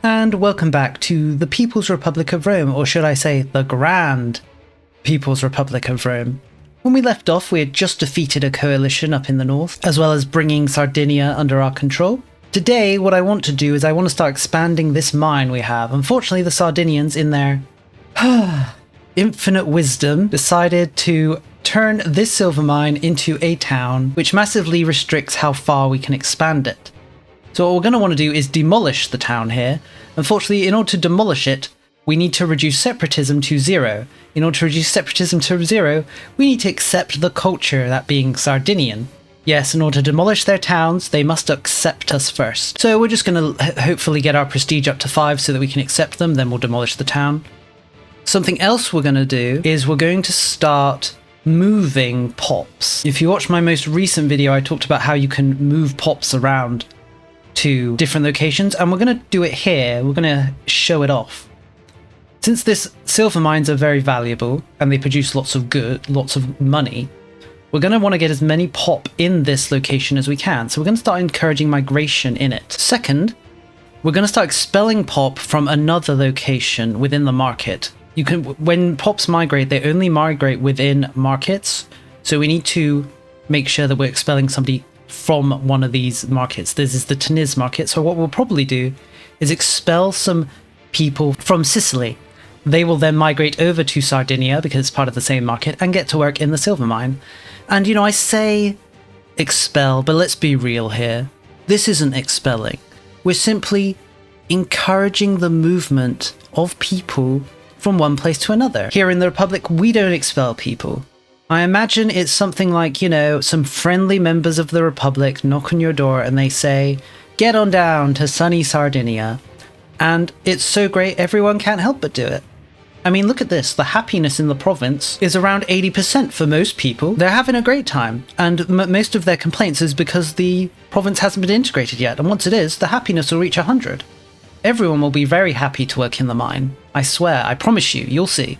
And welcome back to the People's Republic of Rome, or should I say the Grand People's Republic of Rome. When we left off, we had just defeated a coalition up in the north, as well as bringing Sardinia under our control. Today, what I want to do is I want to start expanding this mine we have. Unfortunately, the Sardinians, in their infinite wisdom, decided to turn this silver mine into a town, which massively restricts how far we can expand it. So what we're going to want to do is demolish the town here. Unfortunately, in order to demolish it, we need to reduce separatism to 0. In order to reduce separatism to 0, we need to accept the culture, that being Sardinian. Yes, in order to demolish their towns, they must accept us first. So we're just going to hopefully get our prestige up to 5 so that we can accept them, then we'll demolish the town. Something else we're going to do is we're going to start moving pops. If you watch my most recent video, I talked about how you can move pops around to different locations, and we're going to do it here. We're going to show it off. Since this silver mines are very valuable and they produce lots of money, we're going to want to get as many pop in this location as we can. So we're going to start encouraging migration in it. Second, we're going to start expelling pop from another location within the market. When pops migrate, they only migrate within markets. So we need to make sure that we're expelling somebody from one of these markets. This is the Tunis market. So what we'll probably do is expel some people from Sicily. They will then migrate over to Sardinia because it's part of the same market and get to work in the silver mine. And I say expel, but let's be real here. This isn't expelling. We're simply encouraging the movement of people from one place to another. Here in the Republic, we don't expel people. I imagine it's something like, some friendly members of the Republic knock on your door and they say, get on down to sunny Sardinia. And it's so great, everyone can't help but do it. I mean, look at this. The happiness in the province is around 80% for most people. They're having a great time. And most of their complaints is because the province hasn't been integrated yet. And once it is, the happiness will reach 100. Everyone will be very happy to work in the mine. I swear, I promise you, you'll see.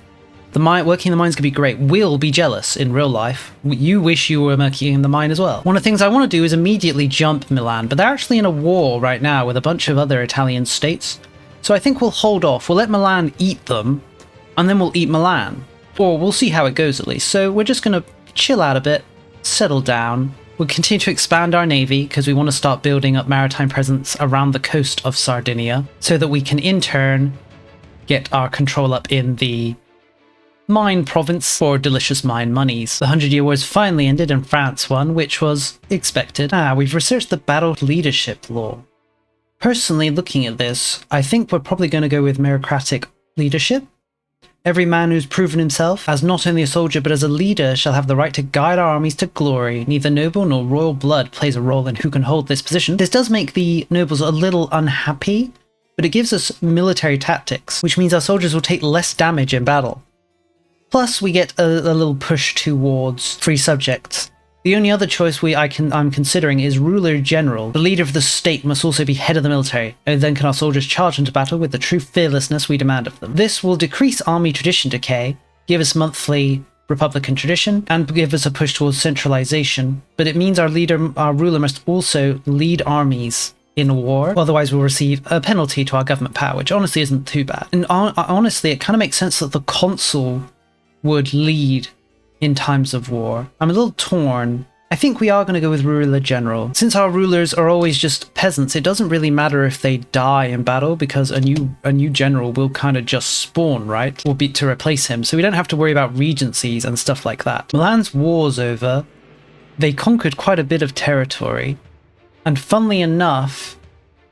Working in the mine is going to be great. We'll be jealous in real life. You wish you were working in the mine as well. One of the things I want to do is immediately jump Milan, but they're actually in a war right now with a bunch of other Italian states. So I think we'll hold off. We'll let Milan eat them, and then we'll eat Milan. Or we'll see how it goes at least. So we're just going to chill out a bit, settle down. We'll continue to expand our navy because we want to start building up maritime presence around the coast of Sardinia so that we can in turn get our control up in the mine province for delicious mine monies. The 100-Year Wars finally ended and France won, which was expected. We've researched the battle leadership law. Personally, looking at this, I think we're probably going to go with meritocratic leadership. Every man who's proven himself as not only a soldier but as a leader shall have the right to guide our armies to glory. Neither noble nor royal blood plays a role in who can hold this position. This does make the nobles a little unhappy, but it gives us military tactics, which means our soldiers will take less damage in battle. Plus, we get a little push towards free subjects. The only other choice I'm considering is ruler general. The leader of the state must also be head of the military, and then can our soldiers charge into battle with the true fearlessness we demand of them. This will decrease army tradition decay, give us monthly republican tradition, and give us a push towards centralization. But it means our ruler must also lead armies in war, otherwise we'll receive a penalty to our government power, which honestly isn't too bad. And honestly, it kind of makes sense that the consul would lead in times of war. I'm a little torn. I think we are going to go with ruler general. Since our rulers are always just peasants, it doesn't really matter if they die in battle because a new general will kind of just spawn, right? Or be to replace him. So we don't have to worry about regencies and stuff like that. Milan's war's over. They conquered quite a bit of territory. And funnily enough,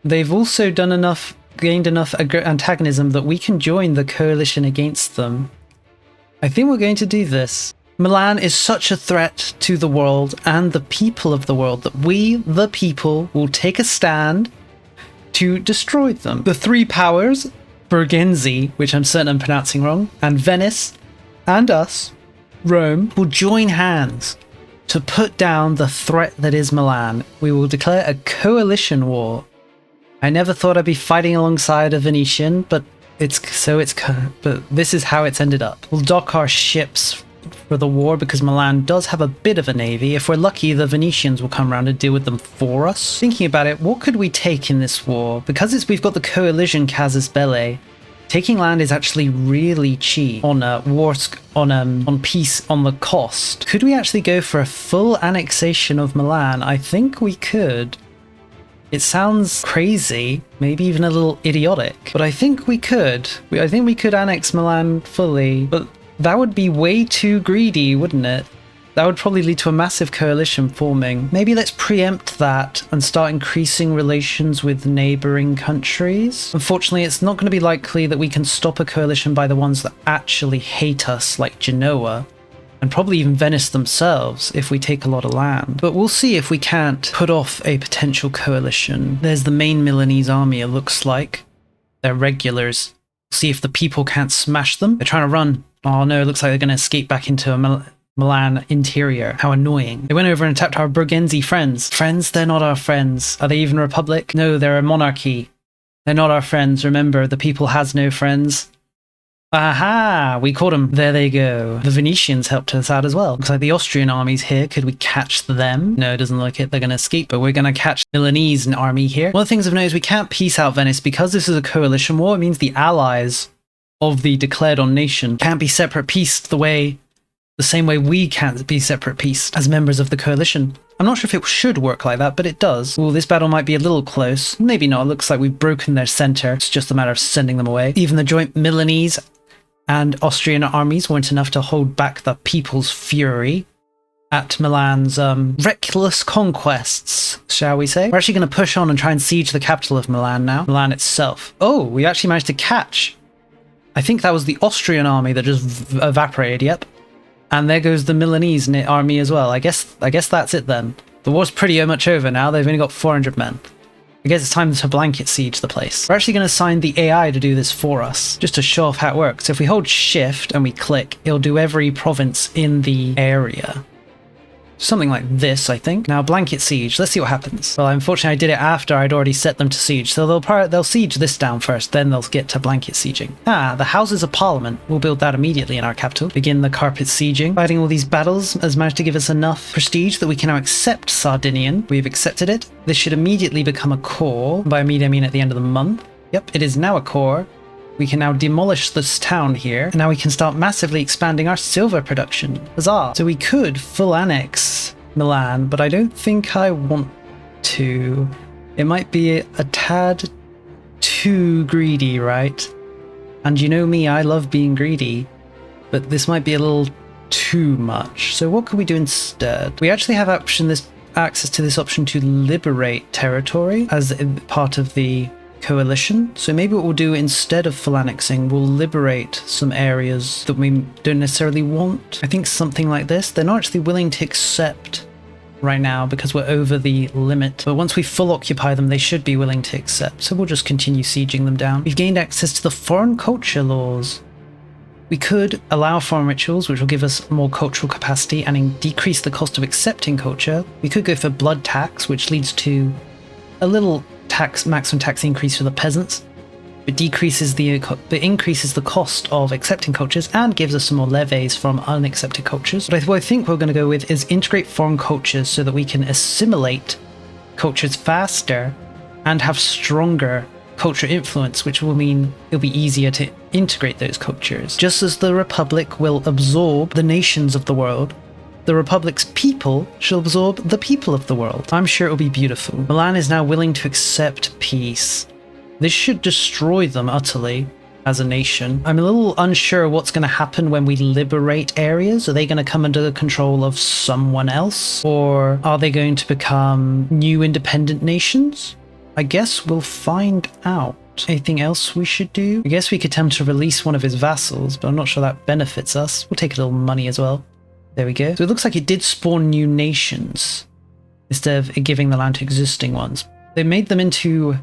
they've also gained enough antagonism that we can join the coalition against them. I think we're going to do this. Milan is such a threat to the world and the people of the world that we, the people, will take a stand to destroy them. The three powers, Bergenzi, which I'm certain I'm pronouncing wrong, and Venice, and us, Rome, will join hands to put down the threat that is Milan. We will declare a coalition war. I never thought I'd be fighting alongside a Venetian, but this is how it's ended up. We'll dock our ships for the war because Milan does have a bit of a navy. If we're lucky, the Venetians will come around and deal with them for us. Thinking about it, what could we take in this war? Because we've got the coalition Casus Belli, taking land is actually really cheap on on peace on the cost. Could we actually go for a full annexation of Milan? I think we could. It sounds crazy, maybe even a little idiotic, but I think we could. I think we could annex Milan fully, but that would be way too greedy, wouldn't it? That would probably lead to a massive coalition forming. Maybe let's preempt that and start increasing relations with neighbouring countries. Unfortunately, it's not going to be likely that we can stop a coalition by the ones that actually hate us, like Genoa, and probably even Venice themselves if we take a lot of land. But we'll see if we can't put off a potential coalition. There's the main Milanese army, it looks like. They're regulars. See if the people can't smash them. They're trying to run. Oh no, it looks like they're going to escape back into a Milan interior. How annoying. They went over and attacked our Burgenzi friends. Friends? They're not our friends. Are they even a republic? No, they're a monarchy. They're not our friends. Remember, the people has no friends. Aha! We caught them. There they go. The Venetians helped us out as well. Looks like the Austrian army's here. Could we catch them? No, it doesn't look it. They're going to escape, but we're going to catch the Milanese army here. One of the things I've noticed is we can't peace out Venice because this is a coalition war. It means the allies of the declared on nation can't be separate pieced the same way we can't be separate pieced as members of the coalition. I'm not sure if it should work like that, but it does. Well, this battle might be a little close. Maybe not. It looks like we've broken their center. It's just a matter of sending them away. Even the joint Milanese and Austrian armies weren't enough to hold back the people's fury at Milan's reckless conquests, shall we say. We're actually going to push on and try and siege the capital of Milan now. Milan itself. Oh, we actually managed to catch. I think that was the Austrian army that just evaporated, yep. And there goes the Milanese army as well. I guess that's it then. The war's pretty much over now. They've only got 400 men. I guess it's time to blanket siege the place. We're actually going to assign the AI to do this for us, just to show off how it works. So if we hold shift and we click, it'll do every province in the area. Something like this, I think. Now blanket siege, let's see what happens. Well, unfortunately I did it after I'd already set them to siege, so they'll siege this down first, then they'll get to blanket sieging. Ah, the Houses of Parliament. We'll build that immediately in our capital. Begin the carpet sieging. Fighting all these battles has managed to give us enough prestige that we can now accept Sardinian. We've accepted it. This should immediately become a core. By immediate I mean at the end of the month. Yep, it is now a core. We can now demolish this town here, and now we can start massively expanding our silver production. Huzzah! So we could full annex Milan, but I don't think I want to. It might be a tad too greedy, right? And you know me, I love being greedy, but this might be a little too much. So what could we do instead? We actually have access to this option to liberate territory as part of the coalition. So maybe what we'll do instead of full annexing, we'll liberate some areas that we don't necessarily want. I think something like this. They're not actually willing to accept right now because we're over the limit, but once we full occupy them they should be willing to accept, so we'll just continue sieging them down. We've gained access to the foreign culture laws. We could allow foreign rituals, which will give us more cultural capacity and decrease the cost of accepting culture. We could go for blood tax, which leads to a little maximum tax increase for the peasants. It increases the cost of accepting cultures and gives us some more levies from unaccepted cultures. But what I think we're going to go with is integrate foreign cultures so that we can assimilate cultures faster and have stronger cultural influence, which will mean it'll be easier to integrate those cultures. Just as the Republic will absorb the nations of the world, the Republic's people shall absorb the people of the world. I'm sure it'll be beautiful. Milan is now willing to accept peace. This should destroy them utterly as a nation. I'm a little unsure what's going to happen when we liberate areas. Are they going to come under the control of someone else? Or are they going to become new independent nations? I guess we'll find out. Anything else we should do? I guess we could attempt to release one of his vassals, but I'm not sure that benefits us. We'll take a little money as well. There we go. So it looks like it did spawn new nations instead of giving the land to existing ones. They made them into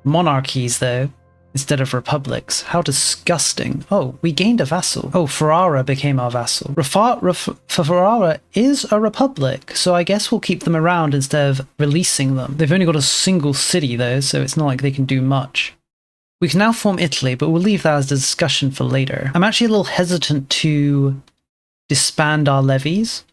monarchies though, instead of republics. How disgusting. Oh, we gained a vassal. Oh, Ferrara became our vassal. Ferrara is a republic, so I guess we'll keep them around instead of releasing them. They've only got a single city though, so it's not like they can do much. We can now form Italy, but we'll leave that as a discussion for later. I'm actually a little hesitant to disband our levies.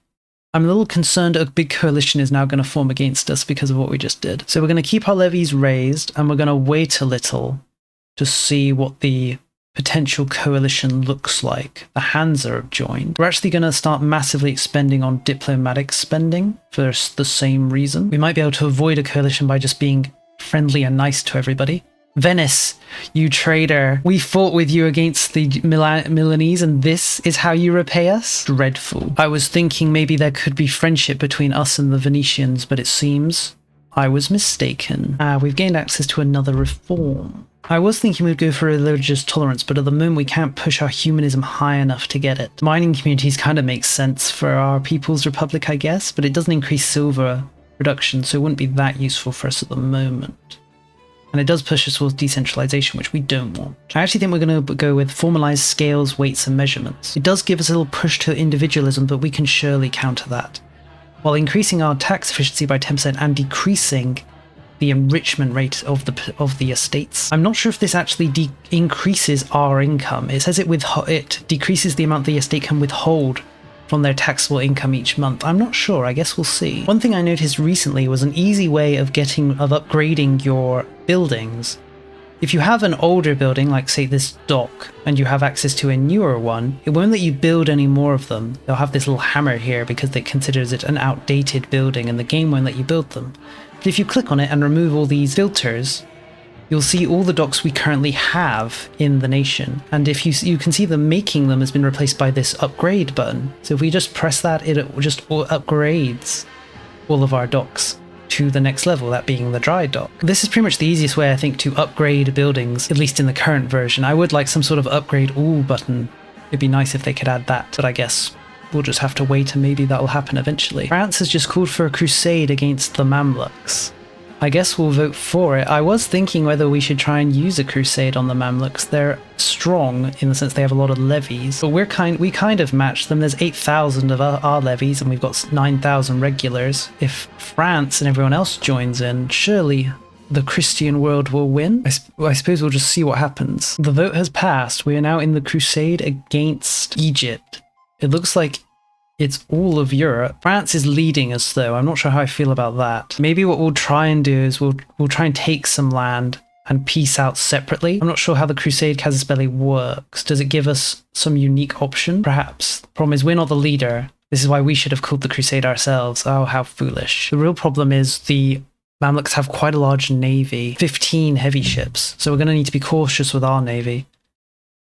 I'm a little concerned a big coalition is now going to form against us because of what we just did. So we're going to keep our levies raised, and we're going to wait a little to see what the potential coalition looks like. The Hansa have joined. We're actually going to start massively expending on diplomatic spending for the same reason. We might be able to avoid a coalition by just being friendly and nice to everybody. Venice, you traitor. We fought with you against the Milanese, and this is how you repay us? Dreadful. I was thinking maybe there could be friendship between us and the Venetians, but it seems I was mistaken. We've gained access to another reform. I was thinking we'd go for religious tolerance, but at the moment we can't push our humanism high enough to get it. Mining communities kind of make sense for our People's Republic, I guess, but it doesn't increase silver production, so it wouldn't be that useful for us at the moment. And it does push us towards decentralization, which we don't want. I actually think we're going to go with formalized scales, weights, and measurements. It does give us a little push to individualism, but we can surely counter that, while increasing our tax efficiency by 10% and decreasing the enrichment rate of the estates. I'm not sure if this actually increases our income. It says it decreases the amount the estate can withhold from their taxable income each month. I'm not sure, I guess we'll see. One thing I noticed recently was an easy way of upgrading your buildings. If you have an older building, like say this dock, and you have access to a newer one, it won't let you build any more of them. They'll have this little hammer here because it considers it an outdated building and the game won't let you build them. But if you click on it and remove all these filters, you'll see all the docks we currently have in the nation. And if you can see them, making them has been replaced by this upgrade button. So if we just press that, it just upgrades all of our docks to the next level, that being the dry dock. This is pretty much the easiest way, I think, to upgrade buildings, at least in the current version. I would like some sort of upgrade all button. It'd be nice if they could add that, but I guess we'll just have to wait and maybe that'll happen eventually. France has just called for a crusade against the Mamluks. I guess we'll vote for it. I was thinking whether we should try and use a crusade on the Mamluks. They're strong in the sense they have a lot of levies, but we kind of match them. There's 8,000 of our levies and we've got 9,000 regulars. If France and everyone else joins in, surely the Christian world will win. I suppose we'll just see what happens. The vote has passed. We are now in the crusade against Egypt. It looks like it's all of Europe. France is leading us though. I'm not sure how I feel about that. Maybe what we'll try and do is we'll try and take some land and peace out separately. I'm not sure how the Crusade Casus Belli works. Does it give us some unique option? Perhaps. The problem is we're not the leader. This is why we should have called the Crusade ourselves. Oh, how foolish. The real problem is the Mamluks have quite a large navy, 15 heavy ships. So we're going to need to be cautious with our navy.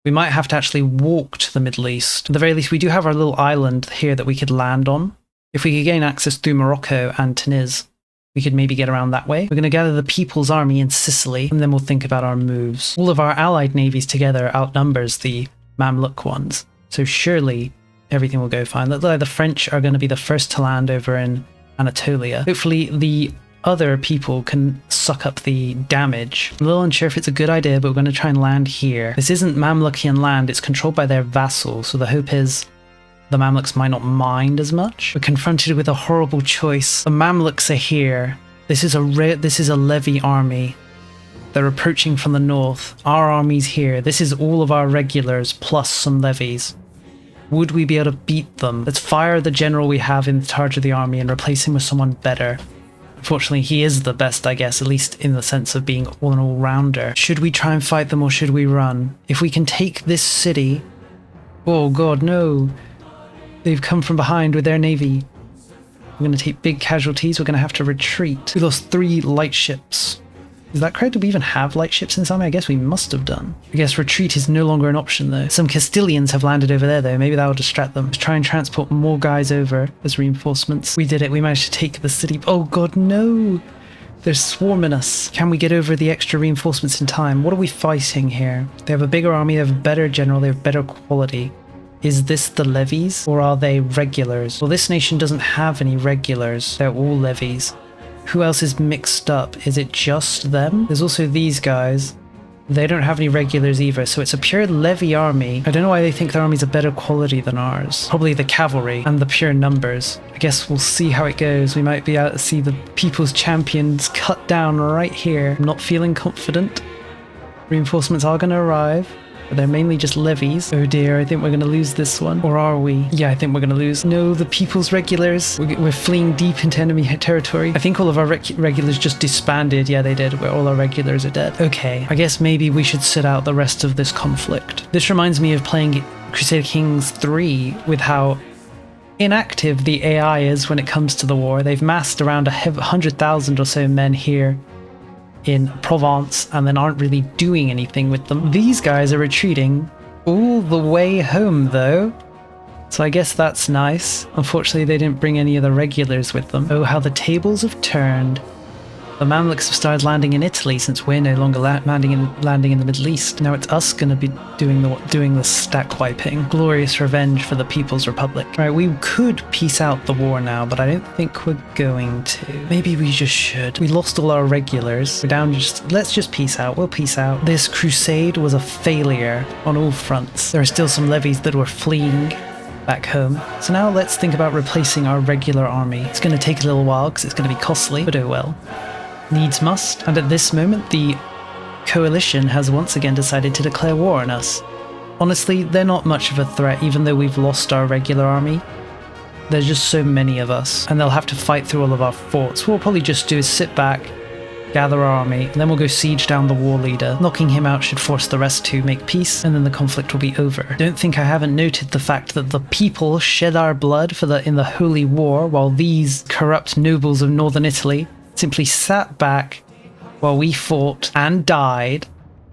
We might have to actually walk to the Middle East. At the very least, we do have our little island here that we could land on. If we could gain access through Morocco and Tunis, we could maybe get around that way. We're going to gather the People's Army in Sicily, and then we'll think about our moves. All of our allied navies together outnumbers the Mamluk ones, so surely everything will go fine. The French are going to be the first to land over in Anatolia. Hopefully the other people can suck up the damage. I'm a little unsure if it's a good idea, but we're going to try and land here. This isn't Mamlukian land, it's controlled by their vassals, so the hope is the Mamluks might not mind as much. We're confronted with a horrible choice. The Mamluks are here. This is a levy army. They're approaching from the north. Our army's here. This is all of our regulars plus some levies. Would we be able to beat them? Let's fire the general we have in charge of the army and replace him with someone better. Unfortunately, he is the best, I guess, at least in the sense of being an all-rounder. Should we try and fight them or should we run? If we can take this city... Oh god, no! They've come from behind with their navy. We're going to take big casualties. We're going to have to retreat. We lost 3 light ships. Is that correct? Do we even have light ships in this army? I guess we must have done. I guess retreat is no longer an option though. Some Castilians have landed over there though. Maybe that will distract them. Let's try and transport more guys over as reinforcements. We did it. We managed to take the city. Oh god, no! They're swarming us. Can we get over the extra reinforcements in time? What are we fighting here? They have a bigger army. They have a better general. They have better quality. Is this the levies or are they regulars? Well, this nation doesn't have any regulars. They're all levies. Who else is mixed up? Is it just them? There's also these guys. They don't have any regulars either, so it's a pure levy army. I don't know why they think their army's a better quality than ours. Probably the cavalry and the pure numbers. I guess we'll see how it goes. We might be able to see the people's champions cut down right here. I'm not feeling confident. Reinforcements are going to arrive. But they're mainly just levies. Oh dear, I think we're going to lose this one. Or are we? Yeah, I think we're going to lose. No, the people's regulars. We're fleeing deep into enemy territory. I think all of our regulars just disbanded. Yeah, they did. All our regulars are dead. Okay, I guess maybe we should sit out the rest of this conflict. This reminds me of playing Crusader Kings 3 with how inactive the AI is when it comes to the war. They've massed around 100,000 or so men here in Provence and then aren't really doing anything with them. These guys are retreating all the way home though, so I guess that's nice. Unfortunately, they didn't bring any of the regulars with them. Oh, how the tables have turned. The Mamluks have started landing in Italy since we're no longer landing in the Middle East. Now it's us going to be doing the stack wiping. Glorious revenge for the People's Republic. Right, we could peace out the war now, but I don't think we're going to. Maybe we just should. We lost all our regulars. We're down let's just peace out. We'll peace out. This crusade was a failure on all fronts. There are still some levies that were fleeing back home. So now let's think about replacing our regular army. It's going to take a little while because it's going to be costly, but oh well. Needs must, and at this moment the coalition has once again decided to declare war on us. Honestly, they're not much of a threat even though we've lost our regular army. There's just so many of us, and they'll have to fight through all of our forts. What we'll probably just do is sit back, gather our army, and then we'll go siege down the war leader. Knocking him out should force the rest to make peace, and then the conflict will be over. Don't think I haven't noted the fact that the people shed our blood in the Holy War, while these corrupt nobles of northern Italy simply sat back while we fought and died,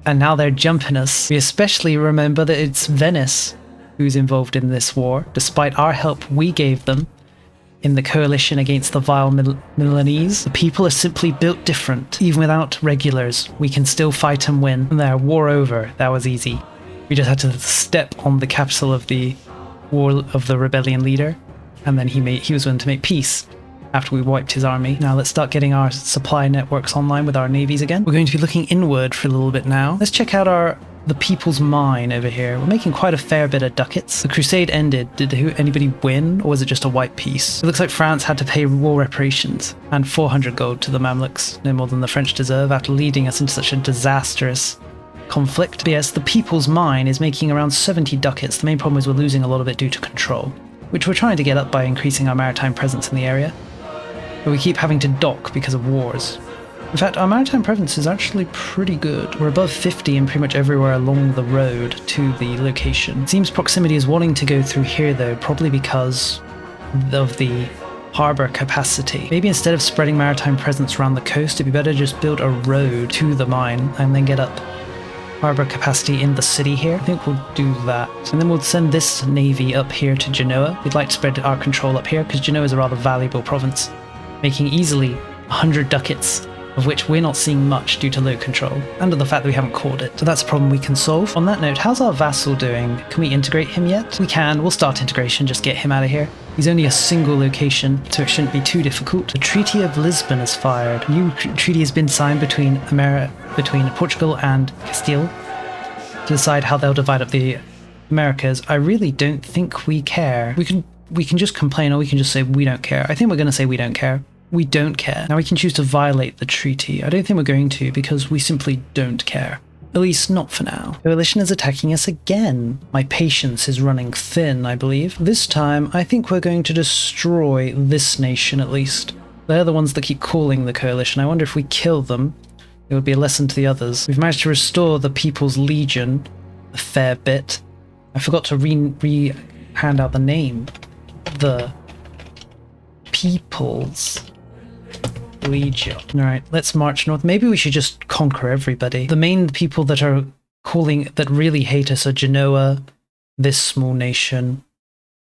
and now they're jumping us. We especially remember that it's Venice who's involved in this war, despite our help we gave them in the coalition against the vile Milanese. The people are simply built different. Even without regulars, we can still fight and win. And there, war over. That was easy. We just had to step on the capital of the rebellion leader, and then he was willing to make peace after we wiped his army. Now let's start getting our supply networks online with our navies again. We're going to be looking inward for a little bit now. Let's check out the People's Mine over here. We're making quite a fair bit of ducats. The Crusade ended. Did anybody win, or was it just a white peace? It looks like France had to pay war reparations and 400 gold to the Mamluks, no more than the French deserve, after leading us into such a disastrous conflict. But yes, the People's Mine is making around 70 ducats. The main problem is we're losing a lot of it due to control, which we're trying to get up by increasing our maritime presence in the area. But we keep having to dock because of wars. In fact, our maritime presence is actually pretty good. We're above 50 in pretty much everywhere along the road to the location. It seems proximity is wanting to go through here though, probably because of the harbour capacity. Maybe instead of spreading maritime presence around the coast, it'd be better to just build a road to the mine and then get up harbour capacity in the city here. I think we'll do that. And then we'll send this navy up here to Genoa. We'd like to spread our control up here because Genoa is a rather valuable province, making easily 100 ducats, of which we're not seeing much due to low control, and the fact that we haven't caught it. So that's a problem we can solve. On that note, how's our vassal doing? Can we integrate him yet? We can. We'll start integration, just get him out of here. He's only a single location, so it shouldn't be too difficult. The Treaty of Lisbon is fired. A new treaty has been signed between Portugal and Castile to decide how they'll divide up the Americas. I really don't think we care. We can just complain, or we can just say we don't care. I think we're going to say we don't care. We don't care. Now we can choose to violate the treaty. I don't think we're going to, because we simply don't care. At least not for now. Coalition is attacking us again. My patience is running thin, I believe. This time, I think we're going to destroy this nation at least. They're the ones that keep calling the coalition. I wonder if we kill them, it would be a lesson to the others. We've managed to restore the People's Legion a fair bit. I forgot to hand out the name. The People's Legion. Alright, let's march north. Maybe we should just conquer everybody. The main people that really hate us are Genoa, this small nation,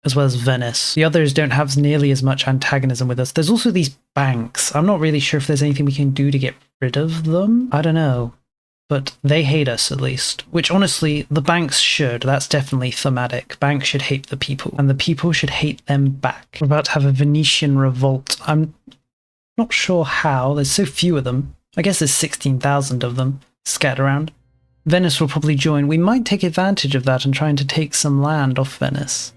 as well as Venice. The others don't have nearly as much antagonism with us. There's also these banks. I'm not really sure if there's anything we can do to get rid of them. I don't know. But they hate us, at least. Which, honestly, the banks should. That's definitely thematic. Banks should hate the people, and the people should hate them back. We're about to have a Venetian revolt. I'm not sure how. There's so few of them. I guess there's 16,000 of them scattered around. Venice will probably join. We might take advantage of that and trying to take some land off Venice.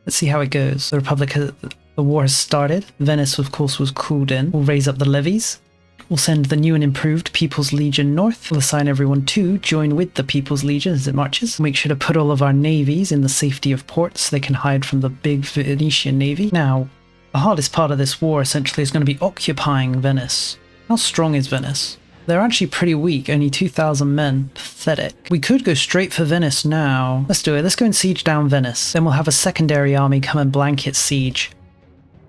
Let's see how it goes. The war has started. Venice, of course, was called in. We'll raise up the levies. We'll send the new and improved People's Legion north. We'll assign everyone to join with the People's Legion as it marches. Make sure to put all of our navies in the safety of ports so they can hide from the big Venetian navy. Now, the hardest part of this war essentially is going to be occupying Venice. How strong is Venice? They're actually pretty weak, only 2,000 men. Pathetic. We could go straight for Venice now. Let's do it. Let's go and siege down Venice. Then we'll have a secondary army come and blanket siege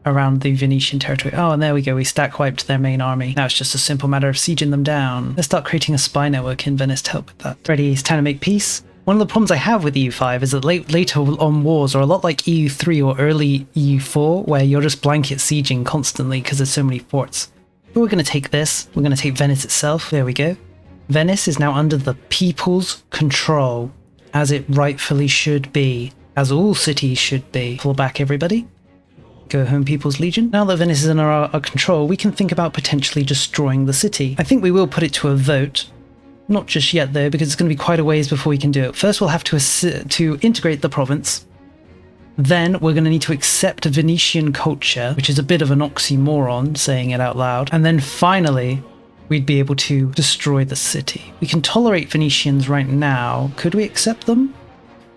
around the Venetian territory. Oh, and there we go. We stack wiped their main army. Now it's just a simple matter of sieging them down. Let's start creating a spy network in Venice to help with that. Ready, it's time to make peace. One of the problems I have with EU5 is that later on wars are a lot like EU3 or early EU4, where you're just blanket sieging constantly because there's so many forts. But we're going to take this. We're going to take Venice itself. There we go. Venice is now under the people's control, as it rightfully should be, as all cities should be. Pull back, everybody. Go home, People's Legion. Now that Venice is under our control, we can think about potentially destroying the city. I think we will put it to a vote. Not just yet, though, because it's going to be quite a ways before we can do it. First, we'll have to integrate the province. Then, we're going to need to accept Venetian culture, which is a bit of an oxymoron, saying it out loud. And then, finally, we'd be able to destroy the city. We can tolerate Venetians right now. Could we accept them?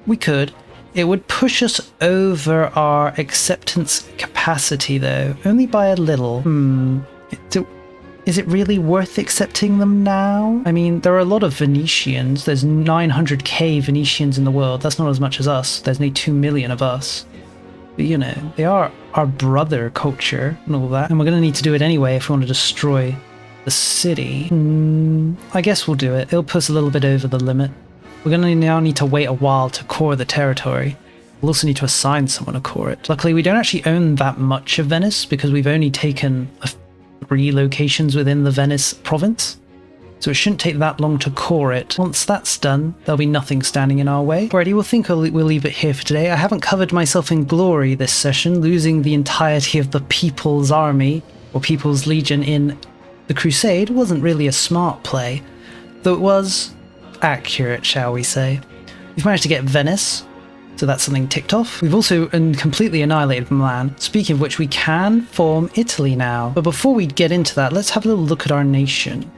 We could. It would push us over our acceptance capacity, though, only by a little. Is it really worth accepting them now? I mean, there are a lot of Venetians. There's 900k Venetians in the world. That's not as much as us. There's only 2 million of us. But, you know, they are our brother culture and all that. And we're going to need to do it anyway if we want to destroy the city. I guess we'll do it. It'll push us a little bit over the limit. We're going to now need to wait a while to core the territory. We'll also need to assign someone to core it. Luckily, we don't actually own that much of Venice because we've only taken 3 locations within the Venice province. So it shouldn't take that long to core it. Once that's done, there'll be nothing standing in our way. Alrighty, we'll think we'll leave it here for today. I haven't covered myself in glory this session, losing the entirety of the People's Army, or People's Legion in the Crusade wasn't really a smart play, though it was accurate, shall we say. We've managed to get Venice, so that's something ticked off. We've also completely annihilated Milan. Speaking of which, we can form Italy now. But before we get into that, let's have a little look at our nation.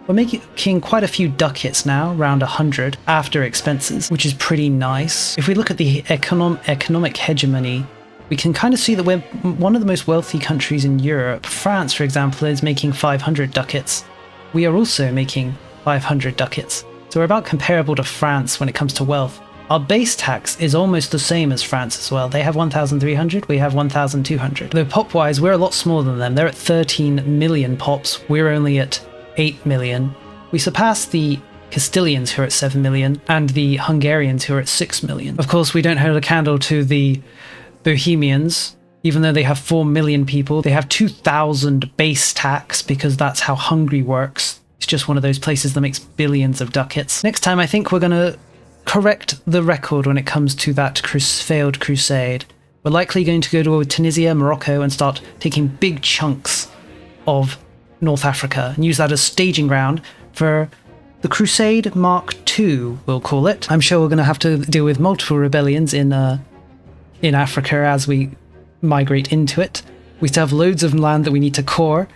We're making quite a few ducats now, around 100, after expenses, which is pretty nice. If we look at the economic hegemony, we can kind of see that we're one of the most wealthy countries in Europe. France, for example, is making 500 ducats. We are also making 500 ducats. So we're about comparable to France when it comes to wealth. Our base tax is almost the same as France as well. They have 1,300, we have 1,200. Though pop-wise, we're a lot smaller than them. They're at 13 million pops. We're only at 8 million. We surpass the Castilians, who are at 7 million, and the Hungarians, who are at 6 million. Of course, we don't hold a candle to the Bohemians. Even though they have 4 million people, they have 2,000 base tax because that's how Hungary works. It's just one of those places that makes billions of ducats. Next time, I think we're going to correct the record when it comes to that failed crusade. We're likely going to go to Tunisia, Morocco, and start taking big chunks of North Africa and use that as staging ground for the Crusade Mark II, we'll call it. I'm sure we're going to have to deal with multiple rebellions in Africa as we migrate into it. We still have loads of land that we need to core,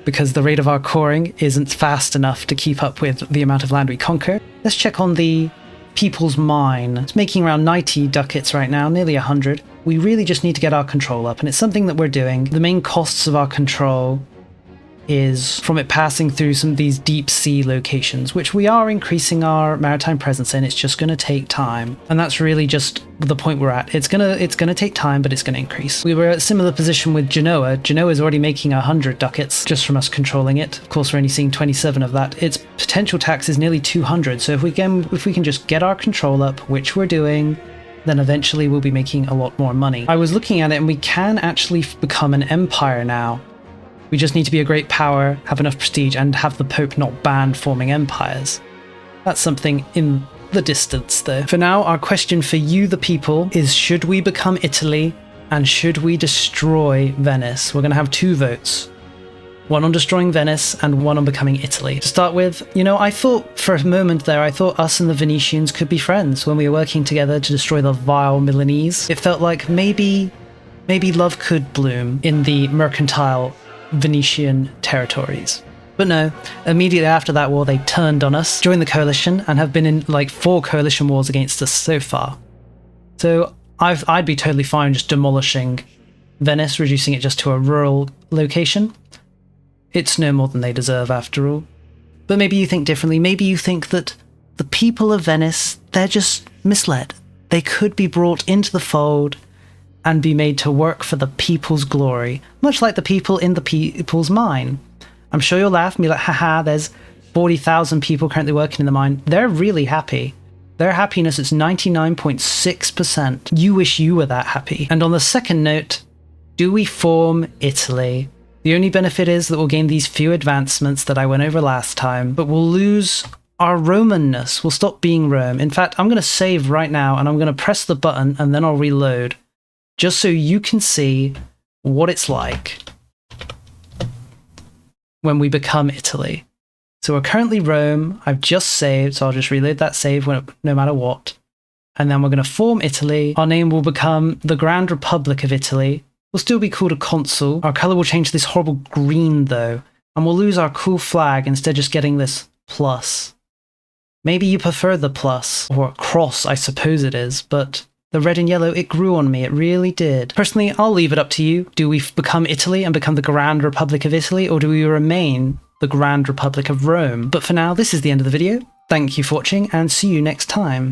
because the rate of our coring isn't fast enough to keep up with the amount of land we conquer. Let's check on the People's Mine. It's making around 90 ducats right now, nearly 100. We really just need to get our control up, and it's something that we're doing. The main costs of our control is from it passing through some of these deep sea locations, which we are increasing our maritime presence in. It's just going to take time, and that's really just the point we're at. It's gonna take time, but it's going to increase. We were at a similar position with Genoa. Genoa is already making 100 ducats just from us controlling it. Of course, we're only seeing 27 of that. Its potential tax is nearly 200. So if we can just get our control up, which we're doing, then eventually we'll be making a lot more money. I was looking at it, and we can actually become an empire now. We just need to be a great power, have enough prestige, and have the Pope not ban forming empires. That's something in the distance, though. For now, our question for you, the people, is should we become Italy, and should we destroy Venice? We're going to have 2 votes. One on destroying Venice, and one on becoming Italy. To start with, you know, I thought for a moment there, I thought us and the Venetians could be friends when we were working together to destroy the vile Milanese. It felt like maybe love could bloom in the mercantile Venetian territories. But no, immediately after that war they turned on us, joined the coalition, and have been in like 4 coalition wars against us so far. So I'd be totally fine just demolishing Venice, reducing it just to a rural location. It's no more than they deserve after all. But maybe you think differently. Maybe you think that the people of Venice, they're just misled. They could be brought into the fold and be made to work for the people's glory, much like the people in the people's mine. I'm sure you'll laugh and be like, haha, there's 40,000 people currently working in the mine. They're really happy. Their happiness is 99.6%. You wish you were that happy. And on the second note, do we form Italy? The only benefit is that we'll gain these few advancements that I went over last time, but we'll lose our Romanness. We'll stop being Rome. In fact, I'm going to save right now and I'm going to press the button and then I'll reload, just so you can see what it's like when we become Italy. So we're currently Rome. I've just saved, so I'll just reload that save no matter what. And then we're going to form Italy. Our name will become the Grand Republic of Italy. We'll still be called a consul. Our colour will change to this horrible green though, and we'll lose our cool flag, instead just getting this plus. Maybe you prefer the plus, or cross I suppose it is, but the red and yellow, it grew on me, it really did. Personally, I'll leave it up to you. Do we become Italy and become the Grand Republic of Italy, or do we remain the Grand Republic of Rome? But for now, this is the end of the video. Thank you for watching, and see you next time.